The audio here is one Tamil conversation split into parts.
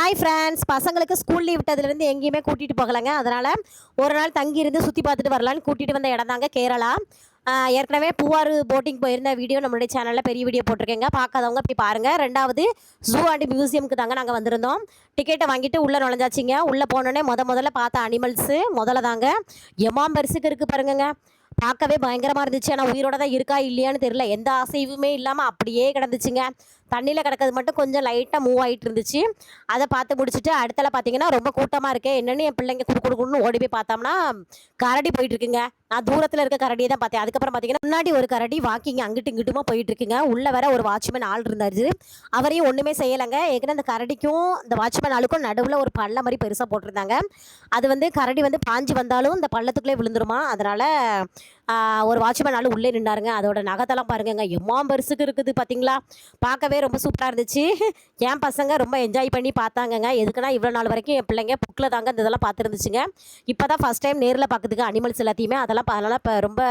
ஹாய் ஃப்ரெண்ட்ஸ், பசங்களுக்கு ஸ்கூல் லீவ் விட்டதுலேருந்து எங்கேயுமே கூட்டிகிட்டு போகலைங்க. அதனால் ஒரு நாள் தங்கி இருந்து சுற்றி பார்த்துட்டு வரலான்னு கூட்டிகிட்டு வந்த இடம் தாங்க கேரளா. ஏற்கனவே பூவாறு போட்டிங் போயிருந்த வீடியோ நம்மளுடைய சேனலில் பெரிய வீடியோ போட்டிருக்கேங்க. பார்க்காதவங்க அப்படி பாருங்கள். ரெண்டாவது ஜூ அண்ட் மியூசியமுக்கு தாங்க நாங்கள் வந்திருந்தோம். டிக்கெட்டை வாங்கிட்டு உள்ளே நுழைஞ்சாச்சிங்க. உள்ளே போனோடனே முதல்ல பார்த்த அனிமல்ஸு முதல்ல தாங்க எமாம்பரிசுக்கு இருக்குது பாருங்கங்க. பார்க்கவே பயங்கரமாக இருந்துச்சு. ஆனால் உயிரோட தான் இருக்கா இல்லையான்னு தெரியல. எந்த அசைவுமே இல்லாமல் அப்படியே கிடந்துச்சுங்க. தண்ணியில் கிடக்கிறது மட்டும் கொஞ்சம் லைட்டாக மூவ் ஆகிட்டு இருந்துச்சு. அதை பார்த்து முடிச்சுட்டு அடுத்தல பார்த்தீங்கன்னா ரொம்ப கூட்டமாக இருக்கே என்னென்னு என் பிள்ளைங்க குடுக்குன்னு ஓடி போய் பார்த்தோம்னா கரடி போயிட்டு இருக்குங்க. நான் தூரத்தில் இருக்க கரடியை தான் பார்த்தேன். அதுக்கப்புறம் பார்த்தீங்கன்னா முன்னாடி ஒரு கரடி வாக்கிங் அங்கிட்டு இங்கிட்டுமா போயிட்டு இருக்குங்க. உள்ள வேற ஒரு வாட்ச்மேன் ஆள் இருந்தாரு. அவரையும் ஒன்றுமே செய்யலைங்க. ஏற்கனவே அந்த கரடிக்கும் இந்த வாட்ச்மேன் ஆளுக்கும் நடுவில் ஒரு பள்ள மாதிரி பெருசாக போட்டிருந்தாங்க. அது கரடி பாஞ்சு வந்தாலும் இந்த பள்ளத்துக்குள்ளே விழுந்துருமா. அதனால் ஒரு வாட்ச்மேன் ஆள் உள்ளே நின்றாருங்க. அதோட நகத்தெல்லாம் பாருங்கங்க எம்மாம் பெருசுக்கு இருக்குது பார்த்தீங்களா. பார்க்கவே ரொம்ப சூப்பராக இருந்துச்சு. என் பசங்க ரொம்ப என்ஜாய் பண்ணி பார்த்தாங்கங்க. எதுக்குன்னா இவ்வளோ நாள் வரைக்கும் என் பிள்ளைங்க புக்கில் தாங்க இந்த இதெல்லாம் பார்த்துருந்துச்சுங்க. இப்போ தான் ஃபஸ்ட் டைம் நேரில் பார்க்குறதுக்கு அனிமல்ஸ் எல்லாத்தையுமே. அதனால் இப்போ ரொம்ப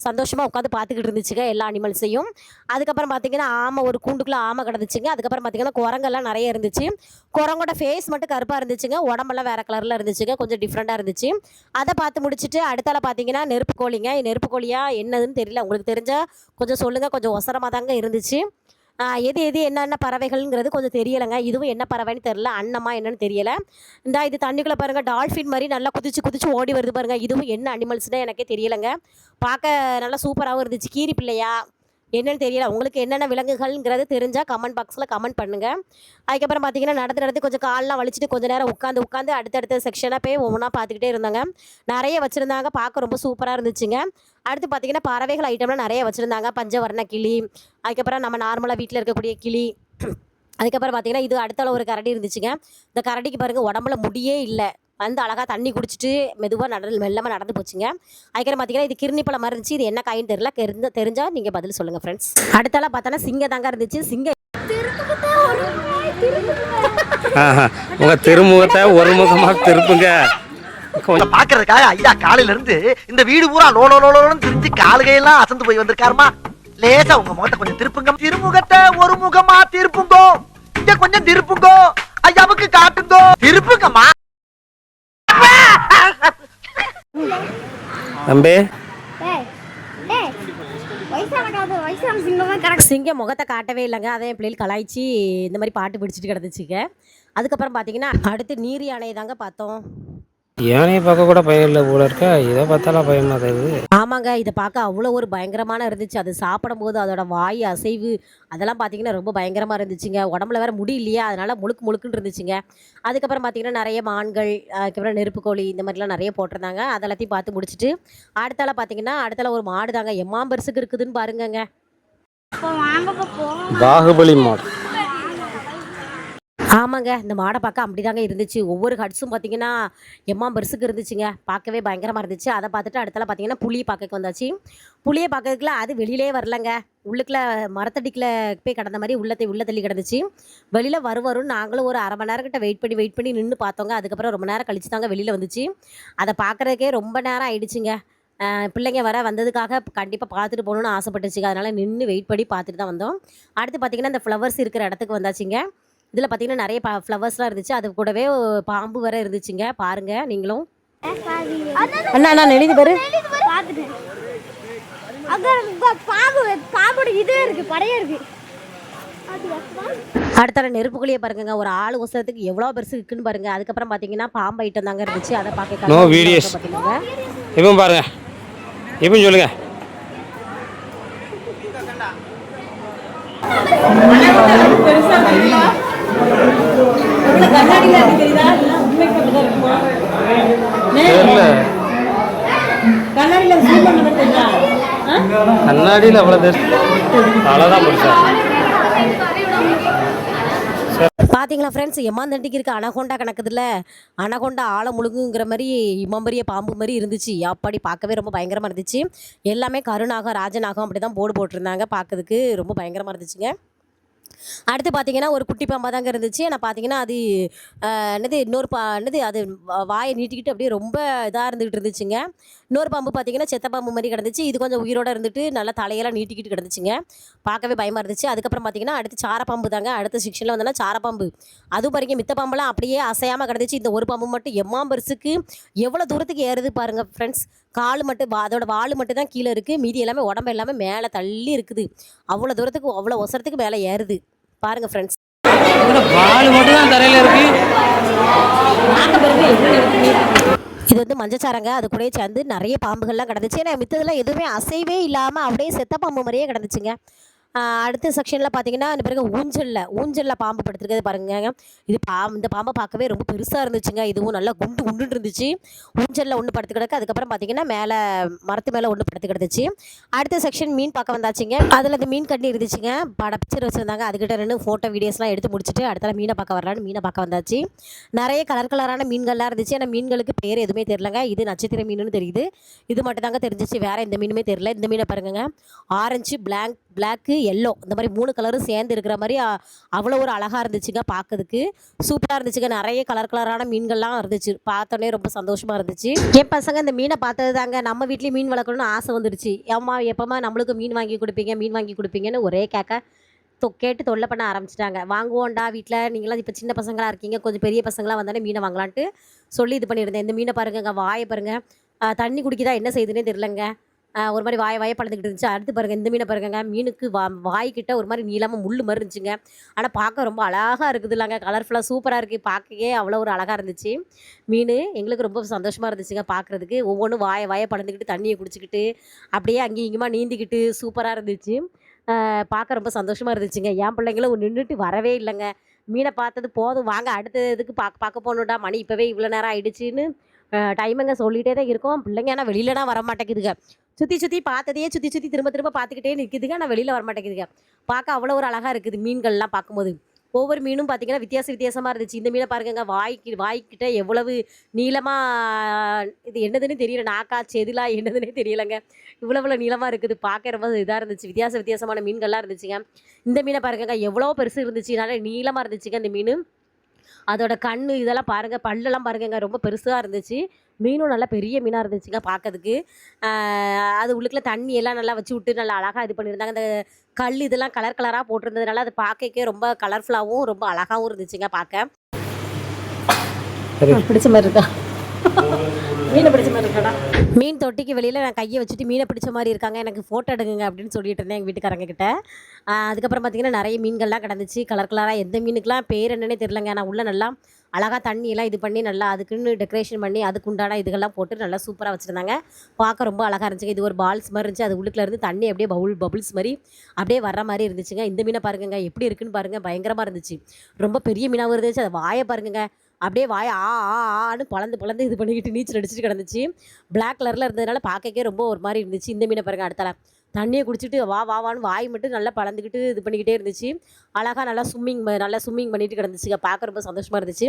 சந்தோஷமாக உட்காந்து பார்த்துக்கிட்டு இருந்துச்சுங்க எல்லா அனிமல்ஸையும். அதுக்கப்புறம் பார்த்தீங்கன்னா ஆமை, ஒரு கூண்டுக்குள்ளே ஆமை கிடந்துச்சுங்க. அதுக்கப்புறம் பார்த்தீங்கன்னா குரங்கெல்லாம் நிறைய இருந்துச்சு. குரங்கோட ஃபேஸ் மட்டும் கருப்பாக இருந்துச்சுங்க. உடம்பெல்லாம் வேறு கலரில் இருந்துச்சுங்க. கொஞ்சம் டிஃப்ரெண்ட்டாக இருந்துச்சு. அதை பார்த்து முடிச்சுட்டு அடுத்தால பார்த்தீங்கன்னா நெருப்பு கோழிங்க. நெருப்பு கோழியா என்னதுன்னு தெரியல. உங்களுக்கு தெரிஞ்சால் கொஞ்சம் சொல்லுங்கள். கொஞ்சம் ஒசரமாக தாங்க இருந்துச்சு. எது என்னென்ன பறவைகள்ங்கிறது கொஞ்சம் தெரியலைங்க. இதுவும் என்ன பறவைன்னு தெரியல. அன்னமா என்னன்னு தெரியலை. இது தண்ணிக்குள்ளே பாருங்கள் டால்ஃபின் மாதிரி நல்லா குதிச்சு ஓடி வருது பாருங்கள். இதுவும் என்ன அனிமல்ஸ்னு எனக்கே தெரியலைங்க. பார்க்க நல்லா சூப்பராகவும் இருந்துச்சு. கீரி பிள்ளையா என்னென்னு தெரியல. உங்களுக்கு என்னென்ன விலங்குகள்ங்கிறது தெரிஞ்சால் கமெண்ட் பாக்ஸில் கமெண்ட் பண்ணுங்கள். அதுக்கப்புறம் பார்த்தீங்கன்னா நடந்து கொஞ்சம் கால்லாம் வலிச்சிட்டு கொஞ்சம் நேரம் உட்காந்து அடுத்தடுத்த செக்ஷனாக போய் ஒவ்வொன்றா பார்த்துக்கிட்டே இருந்தாங்க. நிறைய வச்சுருந்தாங்க. பார்க்க ரொம்ப சூப்பராக இருந்துச்சுங்க. அடுத்து பார்த்தீங்கன்னா பறவைகள் ஐட்டம்லாம் நிறைய வச்சுருந்தாங்க. பஞ்சவர்ண கிளி, அதுக்கப்புறம் நம்ம நார்மலாக வீட்டில் இருக்கக்கூடிய கிளி. அதுக்கப்புறம் பார்த்தீங்கன்னா இது அடுத்தால ஒரு கரடி இருந்துச்சுங்க. இந்த கரடிக்கு பாருங்கள் உடம்புல முடியே இல்லை. அழகாக தண்ணி குடிச்சிட்டு மெதுவாக மெல்லமாக நடந்து போச்சுங்க. அதுக்கப்புறம் பார்த்தீங்கன்னா இது கிருணி பழம் மாதிரி இருந்துச்சு. இது என்ன காயின்னு தெரியல. தெரிஞ்சால் நீங்கள் பதில் சொல்லுங்கள் ஃப்ரெண்ட்ஸ். அடுத்தால பார்த்தோன்னா சிங்கம் தாங்க இருந்துச்சு. சிங்கம் உங்க திருமுகத்தை ஒரு முகமாக திருப்புங்க. பாக்குறதுக்காக ஐயா காலையில இருந்து இந்த வீடு பூரா லோலோன்னு திரிஞ்சு காலுகையெல்லாம் அசந்து போய் வந்திருக்காருமா. லேசா உங்க முகத்தை கொஞ்சம் திருப்புங்க. திருமுகத்தை ஒரு முகமா திருப்புங்கோ. இங்க கொஞ்சம் திருப்புங்கோ. ஐயாவுக்கு காட்டுங்கோ. திருப்புங்கம்மா. தம்பி சிங்கம் முகத்தை காட்டவே இல்லைங்க. அதை என் பிள்ளைகள் கலாய்ச்சி இந்த மாதிரி பாட்டு பிடிச்சிட்டு கிடந்துச்சுங்க. அதுக்கப்புறம் பார்த்தீங்கன்னா அடுத்து நீர் யானையை தாங்க பார்த்தோம். யானையை பார்க்க கூட பயம் இல்லை போல இருக்கா. இதை பார்த்தாலும் பயமா தெரியுது. ஆமாங்க, இதை பார்க்க அவ்வளோ ஒரு பயங்கரமான இருந்துச்சு. அது சாப்பிடும் போது அதோட வாய் அசைவு அதெல்லாம் பார்த்தீங்கன்னா ரொம்ப பயங்கரமாக இருந்துச்சுங்க. உடம்புல வேற முடி இல்லையா, அதனால முழுக்குன்னு இருந்துச்சுங்க. அதுக்கப்புறம் பார்த்தீங்கன்னா நிறைய மான்கள், அதுக்கப்புறம் நெருப்பு கோழி இந்த மாதிரிலாம் நிறைய போட்டிருந்தாங்க. அதெல்லாத்தையும் பார்த்து முடிச்சுட்டு அடுத்தால ஒரு மாடு தாங்க எம்மாம்பரிசுக்கு இருக்குதுன்னு பாருங்கங்க. பாகுபலி மாடு. ஆமாங்க, இந்த மாடை பார்க்க அப்படி தாங்க இருந்துச்சு. ஒவ்வொரு ஹட்ஸும் பார்த்தீங்கன்னா பெருசுக்கு இருந்துச்சுங்க. பார்க்கவே பயங்கரமாக இருந்துச்சு. அதை பார்த்துட்டு அடுத்தால பார்த்தீங்கன்னா புளியை பார்க்க வந்தாச்சு. புளியை பார்க்கறதுக்குள்ள அது வெளியிலே வரலங்க. உள்ளுக்குள்ள மரத்தடிக்கில் போய் கிடந்த மாதிரி உள்ள தள்ளி கிடந்துச்சு. வெளியில் வரும்னு நாங்களும் ஒரு அரை மணி நேரம் கிட்ட வெயிட் பண்ணி நின்று பார்த்தோங்க. அதுக்கப்புறம் ரொம்ப நேரம் கழிச்சு தாங்க வெளியில் வந்துச்சு. அதை பார்க்குறதுக்கே ரொம்ப நேரம் ஆயிடுச்சுங்க. பிள்ளைங்க வந்ததுக்காக கண்டிப்பாக பார்த்துட்டு போகணுன்னு ஆசைப்பட்டுச்சுங்க. அதனால் நின்று வெயிட் பண்ணி பார்த்துட்டு தான் வந்தோம். அடுத்து பார்த்திங்கன்னா இந்த ஃப்ளவர்ஸ் இருக்கிற இடத்துக்கு வந்தாச்சுங்க. இதில் பார்த்தீங்கன்னா நிறைய ஃப்ளவர்ஸ்லாம் இருந்துச்சு. அது கூடவே பாம்பு வேற இருந்துச்சுங்க. பாருங்க நீங்களும். அண்ணா எழுதி பாரு. அடுத்த நெருப்புக்குள்ளேயே பாருங்க ஒரு ஆள் உசரத்துக்கு எவ்வளோ பெருசு இருக்குன்னு பாருங்க. அதுக்கப்புறம் பார்த்தீங்கன்னா பாம்பு ஐட்டம் தாங்க இருந்துச்சு. அதை பார்க்க பார்த்தீங்கன்னா இப்போ பாருங்க. இப்போ சொல்லுங்க. கண்ணாடியில் அவ்வளோ அவ்வளோதான் பிடிச்சா. பார்த்தீங்களா ஃப்ரெண்ட்ஸ், எம்மாந்தண்டிக்கு இருக்க அனகொண்டா கணக்குதுல்ல. அனகொண்டா ஆழ முழுங்குங்கிற மாதிரி இம்மம்பரிய பாம்பு மாதிரி இருந்துச்சு. அப்படி பார்க்கவே ரொம்ப பயங்கரமாக இருந்துச்சு. எல்லாமே கருநாகம் ராஜநாகம் அப்படி தான் போர்டு போட்டிருந்தாங்க. பார்க்கறதுக்கு ரொம்ப பயங்கரமாக இருந்துச்சுங்க. அடுத்து பார்த்தீங்கன்னா ஒரு குட்டி பாம்பா தாங்க இருந்துச்சு. ஆனா பார்த்தீங்கன்னா அது என்னது இன்னொரு என்னது அது வாய நீட்டிக்கிட்டு அப்படியே ரொம்ப இதா இருந்துகிட்டு இருந்துச்சுங்க. இன்னொரு பாம்பு பார்த்தீங்கன்னா செத்த பாம்பு மாரி கிடந்துச்சு. இது கொஞ்சம் உயிரோட இருந்துட்டு நல்லா தலையெல்லாம் நீட்டிக்கிட்டு கிடந்துச்சுங்க. பார்க்கவே பயமா இருந்துச்சு. அதுக்கப்புறம் பார்த்தீங்கன்னா அடுத்து சாரப்பாம்பு தாங்க. அடுத்த செக்ஷன்ல வந்தோன்னா சாரப்பாம்பு. அதுவும் பாருங்க மித்த பாம்பெல்லாம் அப்படியே அசையாம கிடந்துச்சு. இந்த ஒரு பாம்பு மட்டும் எம்மாம் பெருசுக்கு எவ்வளோ தூரத்துக்கு ஏறுது பாருங்க ஃப்ரெண்ட்ஸ். கால் மட்டும் அதோட வால் மட்டும் தான் கீழே இருக்குது. மீதி எல்லாமே உடம்பு எல்லாமே மேலே தள்ளி இருக்குது. அவ்வளோ தூரத்துக்கு அவ்வளோ ஒசரத்துக்கு மேலே ஏறுது பாருங்க ஃப்ரெண்ட்ஸ். வால் மட்டும் தான் தரையில் இருக்கு. இது வந்து மஞ்சச்சாரங்க. அது கூடயே சேர்ந்து நிறைய பாம்புகள்லாம் கிடந்துச்சு. ஏன்னா மித்ததெல்லாம் எதுவுமே அசைவே இல்லாமல் அப்படியே செத்த பாம்பு மாதிரியே கிடந்துச்சுங்க. அடுத்த செக்ஷனில் பார்த்தீங்கன்னா இந்த பிறகு ஊஞ்சலில் பாம்பு படுத்துருக்கிறது பாருங்க. இந்த பாம்பை பார்க்கவே ரொம்ப பெருசாக இருந்துச்சுங்க. இதுவும் நல்லா குண்டு குண்டுன்னு இருந்துச்சு. ஊஞ்சலில் ஒன்று படுத்து கிடக்கு. அதுக்கப்புறம் பார்த்தீங்கன்னா மேலே மரத்து மேலே ஒன்று படுத்து கிடந்துச்சு. அடுத்த செக்ஷன் மீன் பார்க்க வந்தாச்சுங்க. அதில் இந்த மீன் கட்டி இருந்துச்சுங்க. பிக்சர் வச்சுருந்தாங்க. அதுக்கிட்ட நின்று ஃபோட்டோ வீடியோஸ்லாம் எடுத்து முடிச்சுட்டு அடுத்தால மீனை பார்க்க வரலான்னு மீனை பார்க்க வந்தாச்சு. நிறைய கலரான மீன்கள்லாம் இருந்துச்சு. ஆனால் மீன்களுக்கு பேர் எதுவுமே தெரிலங்க. இது நட்சத்திர மீனுன்னு தெரியுது. இது மட்டும் தாங்க தெரிஞ்சிச்சு. வேறு எந்த மீனுமே தெரியல. இந்த மீனை பாருங்க. ஆரஞ்சு, பிளாக்கு, எல்லோ இந்த மாதிரி 3 கலரும் சேர்ந்து இருக்கிற மாதிரி அவ்வளோ ஒரு அழகாக இருந்துச்சுங்க. பார்க்கறதுக்கு சூப்பராக இருந்துச்சுங்க. நிறைய கலரான மீன்கள்லாம் இருந்துச்சு. பார்த்தோன்னே ரொம்ப சந்தோஷமாக இருந்துச்சு. என் பசங்க இந்த மீனை பார்த்தது தாங்க நம்ம வீட்லேயும் மீன் வளர்க்கணும்னு ஆசை வந்துடுச்சு. அம்மா எப்போம்மா நம்மளுக்கு மீன் வாங்கி கொடுப்பீங்கன்னு ஒரே கேட்டு தொல்லை பண்ண ஆரம்பிச்சிட்டாங்க. வாங்குவோண்டா வீட்டில், நீங்களாம் இப்போ சின்ன பசங்களாக இருக்கீங்க, கொஞ்சம் பெரிய பசங்களாக வந்தானே மீனை வாங்கலான்ட்டு சொல்லி இது பண்ணியிருந்தேன். இந்த மீனை பாருங்க, வாயை பாருங்கள், தண்ணி குடிக்குதா என்ன செய்யுதுன்னே தெரிலங்க. ஒரு மாதிரி வாயை பழந்துக்கிட்டு இருந்துச்சு. அடுத்து பாருங்கள் இந்த மீனை பாருங்க. மீனுக்கு வாய்க்கிட்ட ஒரு மாதிரி நீளமாக முள் மாதிரி இருந்துச்சுங்க. ஆனால் பார்க்க ரொம்ப அழகாக இருக்குது இல்லைங்க. கலர்ஃபுல்லாக சூப்பராக இருக்குது. பார்க்கவே அவ்வளோ ஒரு அழகாக இருந்துச்சு மீன். எங்களுக்கு ரொம்ப சந்தோஷமாக இருந்துச்சுங்க பார்க்குறதுக்கு. ஒவ்வொன்றும் வாயை பழந்துக்கிட்டு தண்ணியை குடிச்சிக்கிட்டு அப்படியே அங்கேயும் இங்கேயுமா நீந்திக்கிட்டு சூப்பராக இருந்துச்சு. பார்க்க ரொம்ப சந்தோஷமாக இருந்துச்சுங்க. என் பிள்ளைங்களும் நின்றுட்டு வரவே இல்லைங்க. மீனை பார்த்தது போதும், வாங்க அடுத்த இதுக்கு பார்க்க போகணுண்டா, மணி இப்போவே இவ்வளோ நேரம் ஆகிடுச்சின்னு டைமுங்க சொல்லிகிட்டே தான் இருக்கோம். பிள்ளைங்க ஆனால் வெளியிலனா வர மாட்டேங்குதுங்க. சுற்றி பார்த்ததையே சுற்றி திரும்ப பார்த்துக்கிட்டே நிற்கிதுங்க. ஆனால் வெளியில் வர மாட்டேங்குதுங்க. பார்க்க அவ்வளோ ஒரு அழகாக இருக்குது மீன்கள்லாம் பார்க்கும்போது. ஒவ்வொரு மீனும் பார்த்திங்கன்னா வித்தியாசமாக இருந்துச்சு. இந்த மீனை பாருங்க, வாய்க்கிட்ட எவ்வளவு நீளமாக, இது என்னதுன்னு தெரியல, நாக்கா செதிலா என்னதுன்னே தெரியலைங்க. இவ்வளோ நீளமாக இருக்குது. பார்க்க ரொம்ப இதாக இருந்துச்சு. வித்தியாசமான மீன்கள்லாம் இருந்துச்சுங்க. இந்த மீனை பாருங்க, எவ்வளோ பெருசு இருந்துச்சு, நல்லா நீளமாக இருந்துச்சுங்க இந்த மீன். அதோட கண்ணு இதெல்லாம் பாருங்கள், பல்லெல்லாம் பாருங்கங்க, ரொம்ப பெருசாக இருந்துச்சு. மீனும் நல்லா பெரிய மீனாக இருந்துச்சுங்க பார்க்கறதுக்கு. அது உள்ளுக்குள்ள தண்ணி எல்லாம் நல்லா வச்சு விட்டு நல்லா அழகாக இது பண்ணியிருந்தாங்க. அந்த கல் இதெல்லாம் கலராக போட்டிருந்ததுனால அது பார்க்கவே ரொம்ப கலர்ஃபுல்லாகவும் ரொம்ப அழகாகவும் இருந்துச்சுங்க பார்க்க. பிடிச்ச மாதிரி இருக்கா? மீனை பிடிச்ச மாதிரி இருக்காடா. மீன் தொட்டிக்கு வெளியில் நான் கையை வச்சுட்டு மீனை பிடிச்ச மாதிரி இருக்காங்க, எனக்கு ஃபோட்டோ எடுக்குங்க அப்படின்னு சொல்லிட்டு இருந்தேன் எங்கள் வீட்டுக்காரங்க கிட்ட. அதுக்கப்புறம் பார்த்திங்கன்னா நிறைய மீன்கள்லாம் கிடந்துச்சு. கலராக எந்த மீனுக்கெலாம் பேர் என்னன்னே தெரிலங்க. நான் உள்ளே நல்லா அழகாக தண்ணியெல்லாம் இது பண்ணி நல்லா அதுக்குன்னு டெக்கரேஷன் பண்ணி அதுக்குண்டான இதுகள்லாம் போட்டு நல்லா சூப்பராக வச்சுருந்தாங்க. பார்க்க ரொம்ப அழகாக இருந்துச்சுங்க. இது ஒரு பால்ஸ் மாதிரி இருந்துச்சு. அது உள்ளுக்குள்ள இருந்து தண்ணி அப்படியே பபுள்ஸ் மாதிரி அப்படியே வர்ற மாதிரி இருந்துச்சுங்க. இந்த மீனை பாருங்க எப்படி இருக்குன்னு பாருங்கள், பயங்கரமாக இருந்துச்சு. ரொம்ப பெரிய மீனாகவும் இருந்துச்சு. அதை வாயை பாருங்க, அப்படியே வாயை ஆன்னு பொளந்து இது பண்ணிக்கிட்டு நீச்சல் அடிச்சுட்டு கிடந்துச்சு. பிளாக் கலரில் இருந்ததுனால பார்க்கவே ரொம்ப ஒரு மாதிரி இருந்துச்சு. இந்த மீனை பாருங்க, அடுத்தால தண்ணியை குடிச்சிட்டு வான்னு வாய் மட்டும் நல்லா பழந்துக்கிட்டு இது பண்ணிக்கிட்டே இருந்துச்சு. அழகாக நல்லா ஸ்விம்மிங் பண்ணிட்டு கிடந்துச்சுங்க. பார்க்க ரொம்ப சந்தோஷமாக இருந்துச்சு.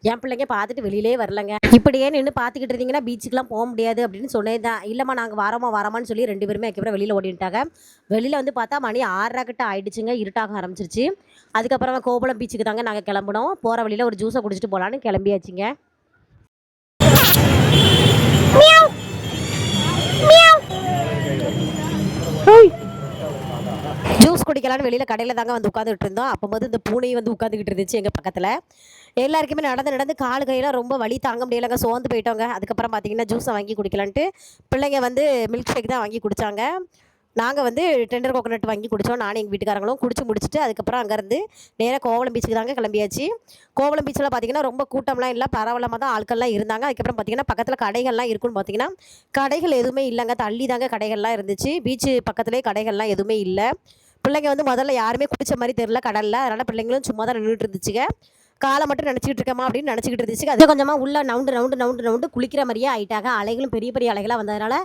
என் பிள்ளைங்க பார்த்துட்டு வெளியிலே வரலங்க. இப்படியே நின்று பார்த்துக்கிட்டு இருந்தீங்கன்னா பீச்சுக்கெலாம் போக முடியாது அப்படின்னு சொன்னேன் தான். இல்லைம்மா நாங்கள் வரோமான்னு சொல்லி 2 பேருமே அதுக்கப்புறம் வெளியில் ஓடிட்டாங்க. வெளியில் வந்து பார்த்தா மணி 6:30 கிட்ட ஆகிடுச்சுங்க. இருட்டாக ஆரம்பிச்சிருச்சு. அதுக்கப்புறம் கோபுரம் பீச்சுக்கு தாங்க நாங்கள் கிளம்புனோம். போகிற வழியில் ஒரு ஜூஸை குடிச்சிட்டு போகலான்னு கிளம்பியாச்சுங்க. ஜூஸ் குடிக்கலான்னு வெளியில் கடையில் தாங்க வந்து உட்காந்துக்கிட்டு இருந்தோம். அப்போது இந்த பூனையும் வந்து உட்காந்துக்கிட்டு இருந்துச்சு எங்கள் பக்கத்தில். எல்லாருக்குமே நடந்து கால் கையெல்லாம் ரொம்ப வலி தாங்க முடியலைங்க, சோர்ந்து போயிட்டோங்க. அதுக்கப்புறம் பார்த்திங்கன்னா ஜூஸை வாங்கி குடிக்கலான்ட்டு பிள்ளைங்க வந்து மில்க் ஷேக் தான் வாங்கி குடித்தாங்க. நாங்கள் வந்து டெண்டர் கோகோனட் வாங்கி குடித்தோம். நானும் எங்கள் வீட்டுக்காரங்களும் குடிச்சு முடிச்சுட்டு அதுக்கப்புறம் அங்கேருந்து நேராக கோவளம் பீச்சுக்கு தாங்க கிளம்பியாச்சு. கோவளம் பீச்சில் பார்த்திங்கன்னா ரொம்ப கூட்டம்லாம் இல்லை, பரவலமாக தான் ஆட்கள்லாம் இருந்தாங்க. அதுக்கப்புறம் பார்த்திங்கன்னா பக்கத்தில் கடைகள்லாம் இருக்குன்னு பார்த்திங்கன்னா கடைகள் எதுவுமே இல்லைங்க, தள்ளி தாங்க கடைகள்லாம் இருந்துச்சு. பீச்சு பக்கத்துலேயே கடைகள்லாம் எதுவுமே இல்லை. பிள்ளைங்க வந்து முதல்ல யாருமே குடிச்ச மாதிரி தெரில கடலில், அதனால் பிள்ளைங்களும் சும்மா தான் நின்றுட்டு இருந்துச்சுங்க. காலை மட்டும் நினச்சிக்கிட்டு இருக்கமா அப்படின்னு நினச்சிக்கிட்டு இருந்துச்சு. அது கொஞ்சமாக உள்ள நவுண்டு குளிக்கிற மாதிரியே ஆகிட்டாங்க. அலைகளும் பெரிய அலைகளாக வந்ததுனால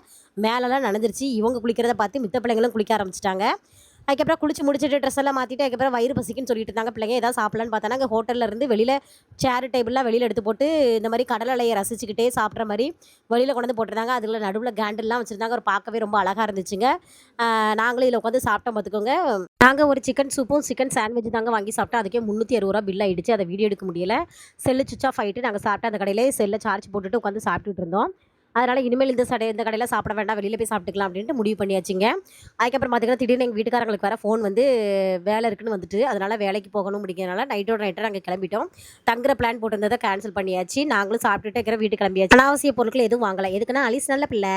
மேலெல்லாம் நனைஞ்சிருச்சு. இவங்க குளிக்கிறத பார்த்து மித்த பிள்ளைங்களும் குளிக்க ஆரம்பிச்சிட்டாங்க. அதுக்கப்புறம் குளிச்சு முடிச்சுட்டு ட்ரெஸ் எல்லாம் மாற்றிட்டு அதுக்கப்புறம் வயிறு பசிக்குன்னு சொல்லிட்டு இருந்தாங்க பிள்ளைங்க. ஏதாவது சாப்பிட்லான்னு பார்த்தாங்க அங்கே ஹோட்டலில் இருந்து வெளியில் சேர் டேபிள்லாம் வெளியில் எடுத்து போட்டு இந்த மாதிரி கடல் அலையை ரசிச்சுக்கிட்டே சாப்பிட்ற மாதிரி வெளியில் கொண்டு வந்து போட்டிருந்தாங்க. அதில் நடுவில் கேண்டில்லாம் வச்சுருந்தாங்க. ஒரு பார்க்கவே ரொம்ப அழகாக இருந்துச்சுங்க. நாங்களும் இதில் உட்காந்து சாப்பிட்டோம் பார்த்துக்கோங்க. நாங்கள் ஒரு சிக்கன் சூப்பும் சிக்கன் சாண்ட்விச் தாங்க வாங்கி சாப்பிட்டோம். அதுக்கே 360 ரூபா பில் ஆயிடுச்சு. அதை வீடியோ எடுக்க முடியல. செல்லு சுவிட்ச் ஆஃப் ஆகிட்டு நாங்கள் சாப்பிட்டு அந்த கடையிலே செல்லை சார்ஜ் போட்டுட்டு உட்காந்து சாப்பிட்டுட்டு இருந்தோம். அதனால் இனிமேல் இந்த கடையில் சாப்பிட வேண்டாம், வெளியில் போய் சாப்பிட்டுக்கலாம் அப்படின்ட்டு முடிவு பண்ணியாச்சுங்க. அதுக்கப்புறம் பார்த்தீங்கன்னா திடீர்னு எங்கள் வீட்டுக்காரங்களுக்கு வேறு ஃபோன் வந்து வேலை இருக்குன்னு வந்துட்டு, அதனால் வேலைக்கு போகணும் அப்படிங்கிறனால நைட்டோட நைட்டாக நாங்கள் கிளம்பிட்டோம். தங்குற பிளான் போட்டிருந்ததை கேன்சல் பண்ணியாச்சு. நாங்களும் சாப்பிட்டுட்டு இருக்கிற வீட்டுக்கு கிளம்பியாச்சு. அனாவசிய பொருட்கள் எதுவும் வாங்கலை. எதுக்குன்னா அலிஸ் நல்ல பிள்ளை.